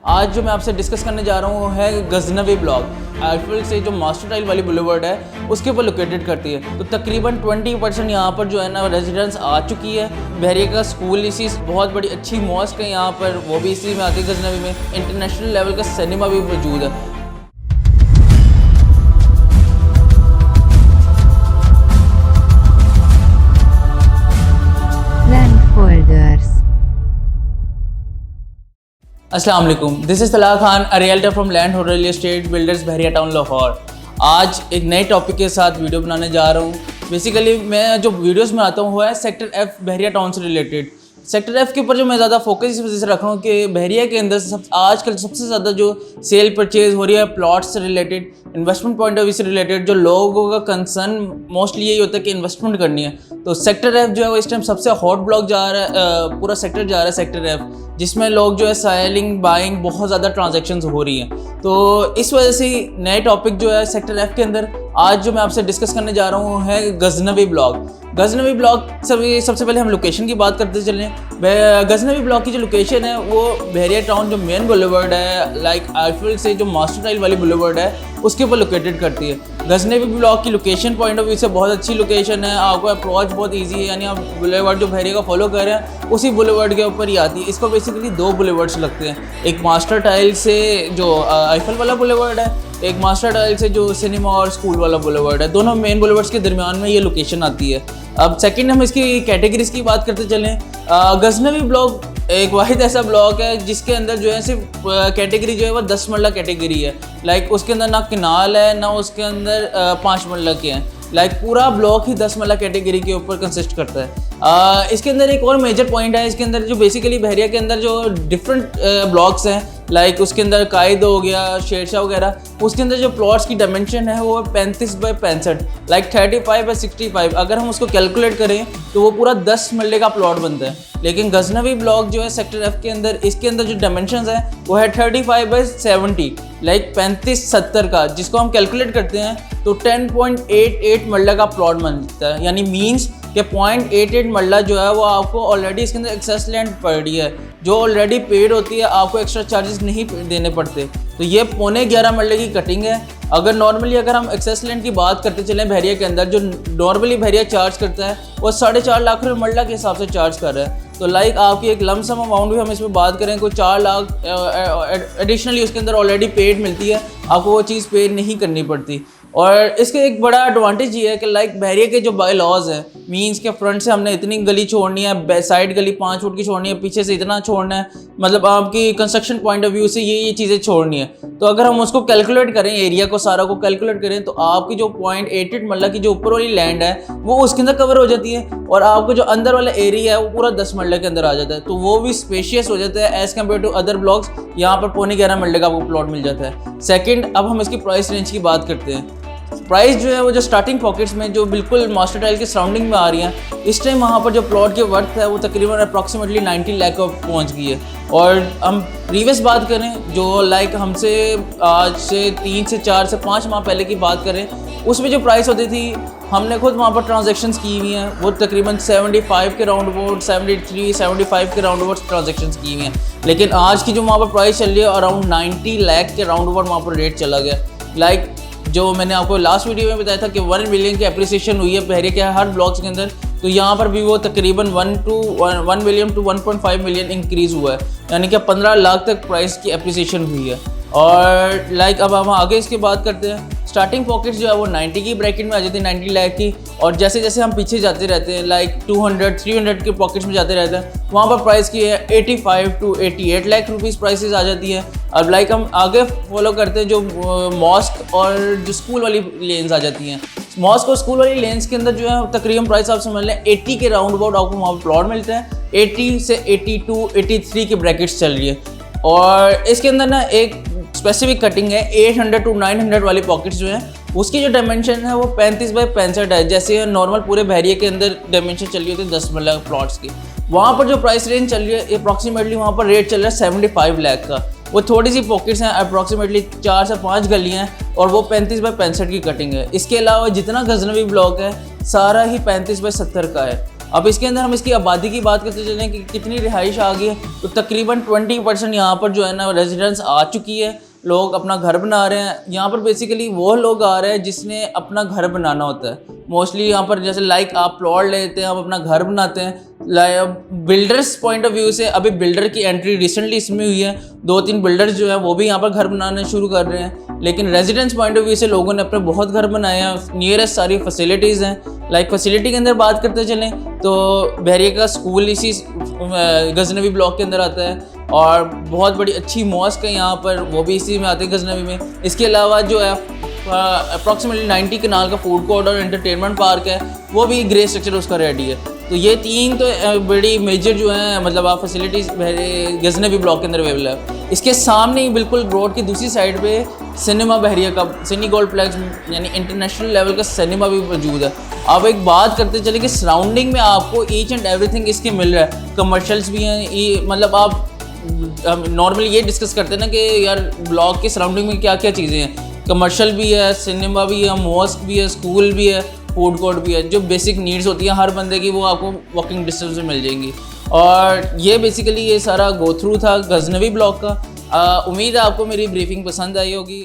आज जो मैं आपसे डिस्कस करने जा रहा हूँ वो है गजनवी ब्लॉक। आईफिल से जो मास्टर टाइल वाली बुलेवर्ड है उसके ऊपर लोकेटेड करती है। तो तकरीबन 20% यहाँ पर जो है ना रेजिडेंस आ चुकी है। बहरिया का स्कूल इसी बहुत बड़ी अच्छी मॉस्क है यहाँ पर, वो भी इसी में आती है गजनवी में। इंटरनेशनल लेवल का सिनेमा भी मौजूद है। अस्सलाम वालेकुम, this is Talha Khan, a realtor from land holder real estate builders Bahria town Lahore. आज एक नए टॉपिक के साथ वीडियो बनाने जा रहा हूँ। बेसिकली मैं जो वीडियोस में आता हूँ वो है सेक्टर एफ बहरिया टाउन से रिलेटेड। सेक्टर एफ के ऊपर जो मैं ज़्यादा फोकस इस वजह से रख रहा हूँ कि बहरिया के अंदर आजकल सबसे ज़्यादा जो सेल परचेज़ हो रही है प्लॉट्स से related, investment point of view से रिलेटेड, जो लोगों का कंसर्न मोस्टली यही होता है कि इन्वेस्टमेंट करनी है। तो सेक्टर एफ जो है वो इस टाइम सबसे हॉट ब्लॉक जा रहा है, पूरा सेक्टर जा रहा है सेक्टर एफ, जिसमें लोग जो है सेलिंग बाइंग बहुत ज़्यादा ट्रांजैक्शंस हो रही हैं। तो इस वजह से नए टॉपिक जो है सेक्टर एफ के अंदर आज जो मैं आपसे डिस्कस करने जा रहा हूँ है गजनवी ब्लॉक। गजनवी ब्लॉक सबसे पहले हम लोकेशन की बात करते चलें। गजनवी ब्लॉक की जो लोकेशन है वो बहरिया टाउन जो मेन बुलेवर्ड है, लाइक आईफिल से जो मास्टर टाइल वाली बुलेवर्ड है उसके ऊपर लोकेटेड करती है। गजनवी ब्लॉक की लोकेशन पॉइंट ऑफ व्यू से बहुत अच्छी लोकेशन है। आपको अप्रोच बहुत इजी है, यानी आप बुलेवर्ड जो बहरिया का फॉलो कर रहे हैं उसी बुलेवर्ड के ऊपर ही आती है। इसको बेसिकली दो बुलेवर्ड्स लगते हैं, एक मास्टर टाइल से जो आईफिल वाला बुलेवर्ड है, एक मास्टर टाइल से जो सिनेमा और स्कूल वाला बुलेवर्ड है। दोनों मेन बुलेवर्ड्स के दरमियान में ये लोकेशन आती है। अब सेकंड हम इसकी कैटेगरीज की बात करते चलें। गजनवी ब्लॉक एक वाहिद ऐसा ब्लॉक है जिसके अंदर जो है सिर्फ कैटेगरी जो है वो 10 मरला कैटेगरी है। लाइक उसके अंदर ना किनाल है ना उसके अंदर 5 मरला के हैं। लाइक पूरा ब्लॉक ही 10 मरला कैटेगरी के ऊपर कंसिस्ट करता है। इसके अंदर एक और मेजर पॉइंट है, इसके अंदर जो बेसिकली बहरिया के अंदर जो डिफरेंट ब्लॉक्स हैं, लाइक उसके अंदर कायद हो गया, शेरशाह वगैरह, उसके अंदर जो प्लॉट्स की डायमेंशन है वो 35 बाई 65, लाइक 35 बाई 65। अगर हम उसको कैलकुलेट करें तो वो पूरा 10 मरले का प्लॉट बनता है। लेकिन गजनवी ब्लॉक जो है सेक्टर एफ के अंदर, इसके अंदर जो डायमेंशंस है वो है 35 बाई 70, लाइक 35-70 का, जिसको हम कैलकुलेट करते हैं तो 10.88 मरला का प्लॉट बनता है। यानी मीन्स कि 0.88 मरला जो है वो आपको ऑलरेडी इसके अंदर एक्सेस लैंड पड़ रही है, जो ऑलरेडी पेड होती है, आपको एक्स्ट्रा चार्जेस नहीं देने पड़ते। तो ये 11.25 मरले की कटिंग है। अगर नॉर्मली अगर हम एक्सेस लैंड की बात करते चलें बहरिया के अंदर, जो नॉर्मली बहरिया चार्ज करता है वो 4.5 लाख रुपये मरला के हिसाब से चार्ज कर रहा है। तो लाइक आपकी एक लमसम अमाउंट भी हम इसमें बात करें कोई 4 लाख एडिशनली उसके अंदर ऑलरेडी पेड मिलती है, आपको वो चीज़ पे नहीं करनी पड़ती। और इसके एक बड़ा एडवांटेज ये है कि लाइक बहरिया के जो बाई लॉज है, मीन्स के फ्रंट से हमने इतनी गली छोड़नी है, साइड गली 5 फुट की छोड़नी है, पीछे से इतना छोड़ना है, मतलब आपकी कंस्ट्रक्शन पॉइंट ऑफ व्यू से ये चीज़ें छोड़नी है। तो अगर हम उसको कैलकुलेट करें, एरिया को सारा को कैलकुलेट करें, तो आपकी जो 0.88 मरला की जो ऊपर वाली लैंड है वो उसके अंदर कवर हो जाती है, और आपको जो अंदर वाला एरिया है वो पूरा 10 मरले के अंदर आ जाता है। तो वो भी स्पेशियस हो जाता है as compare to other blocks. यहाँ पर 11.25 मरले का वो प्लॉट मिल जाता है। सेकेंड, अब हम इसकी प्राइस रेंज की बात करते हैं। प्राइस जो है वो जो स्टार्टिंग पॉकेट्स में जो बिल्कुल मास्टर टाइल के सराउंडिंग में आ रही हैं, इस टाइम वहाँ पर जो प्लॉट की वर्थ है वो तकरीबन अप्रॉक्सीमेटली 90 लाख को पहुँच गई है। और हम प्रीवियस बात करें जो लाइक हमसे आज से 3 से 4 से 5 माह पहले की बात करें, उसमें जो प्राइस होती थी, हमने खुद वहाँ पर ट्रांजैक्शंस की हुई हैं, वो तकरीबन 75 के राउंड अबाउट, 73-75 के राउंड अबाउट ट्रांजैक्शंस की हुई हैं। लेकिन आज की जो वहाँ पर प्राइस चल रही है अराउंड 90 लाख के राउंड अबाउट वहाँ पर रेट चला गया। लाइक जो मैंने आपको लास्ट वीडियो में बताया था कि 1 मिलियन की एप्रिसिएशन हुई है बहरिया के हर ब्लॉक्स के अंदर, तो यहाँ पर भी वो तकरीबन 1 मिलियन टू 1.5 मिलियन इंक्रीज़ हुआ है, यानी कि 15 लाख तक प्राइस की एप्रिसिएशन हुई है। और लाइक अब हम आगे इसकी बात करते हैं। स्टार्टिंग पॉकेट्स जो है वो 90 की ब्रैकेट में आ जाती है, 90 लाख की, और जैसे जैसे हम पीछे जाते रहते हैं लाइक 200-300 के पॉकेट्स में जाते रहते हैं, वहाँ पर प्राइस की है 85 to 88 लाख रुपीज़ प्राइसेस आ जाती है। अब लाइक हम आगे फॉलो करते हैं जो मॉस्क और जो स्कूल वाली लेन्स आ जाती हैं। मॉस्क और स्कूल वाली लेन्स के अंदर जो है तकरीबन प्राइस आप समझ लें 80 के राउंड अबाउट आपको वहाँ पर प्लॉट मिलता है। 80 से 82-83 की ब्रैकेट्स चल रही है। और इसके अंदर ना एक स्पेसिफिक कटिंग है 800 to 900 वाली पॉकेट्स जो हैं, उसकी जो डायमेंशन है वो 35 बाई 65 है। जैसे नॉर्मल पूरे बहरिया के अंदर डायमेंशन चल रही होती है 10 मरला प्लॉट्स की, वहाँ पर जो प्राइस रेंज चल रही है अप्रॉक्सीमेटली वहाँ पर रेट चल रहा है 75 लाख का। वो थोड़ी सी पॉकेट्स हैं, अप्रॉक्सीमेटली 4 से 5 गलियाँ हैं, और वो 35 बाई 65 की कटिंग है। इसके अलावा जितना गजनवी ब्लॉक है सारा ही 35 बाई 70 का है। अब इसके अंदर हम इसकी आबादी की बात करते चलें कि कितनी रिहाइश आ गई है, तो तकरीबन 20% यहाँ पर जो है ना रेजिडेंस आ चुकी है, लोग अपना घर बना रहे हैं। यहाँ पर बेसिकली वो लोग आ रहे हैं जिसने अपना घर बनाना होता है। मोस्टली यहाँ पर जैसे लाइक आप प्लॉट लेते हैं, आप अपना घर बनाते हैं। बिल्डर्स पॉइंट ऑफ व्यू से अभी बिल्डर की एंट्री रिसेंटली इसमें हुई है, 2-3 बिल्डर्स जो है वो भी यहाँ पर घर बनाना शुरू कर रहे हैं। लेकिन रेजिडेंस पॉइंट ऑफ व्यू से लोगों ने अपने बहुत घर बनाए हैं, नियरेस्ट सारी फैसिलिटीज़ हैं। लाइक फैसिलिटी के अंदर बात करते चलें तो बहरिया का स्कूल इसी गजनवी ब्लॉक के अंदर आता है, और बहुत बड़ी अच्छी मॉस्क है यहाँ पर, वो भी इसी में आते हैं गजनवी में। इसके अलावा जो है अप्रॉक्सीमेटली 90 कनाल का फूड कोर्ट और एंटरटेनमेंट पार्क है, वो भी ग्रे स्ट्रक्चर उसका रेडी है। तो ये 3 तो बड़ी मेजर जो हैं मतलब आप फैसिलिटीज़ गजनवी ब्लॉक के अंदर अवेलेबल है। इसके सामने ही बिल्कुल रोड की दूसरी साइड पे सिनेमा बहरिया का सिनी गोल्ड प्लेक्स यानी इंटरनेशनल लेवल का सिनेमा भी मौजूद है। अब एक बात करते चले कि सराउंडिंग में आपको ईच एंड एवरीथिंग इसके मिल रहा है। कमर्शियल्स भी हैं, मतलब आप नॉर्मली ये डिस्कस करते हैं ना कि यार ब्लॉक के सराउंडिंग में क्या क्या चीज़ें हैं। कमर्शियल भी है, सिनेमा भी है, मॉस्क भी है, स्कूल भी है, फूड कोर्ट भी है। जो बेसिक नीड्स होती हैं हर बंदे की वो आपको वॉकिंग डिस्टेंस में मिल जाएंगी। और ये बेसिकली ये सारा गो थ्रू था गजनवी ब्लॉक का। उम्मीद है आपको मेरी ब्रीफिंग पसंद आई होगी।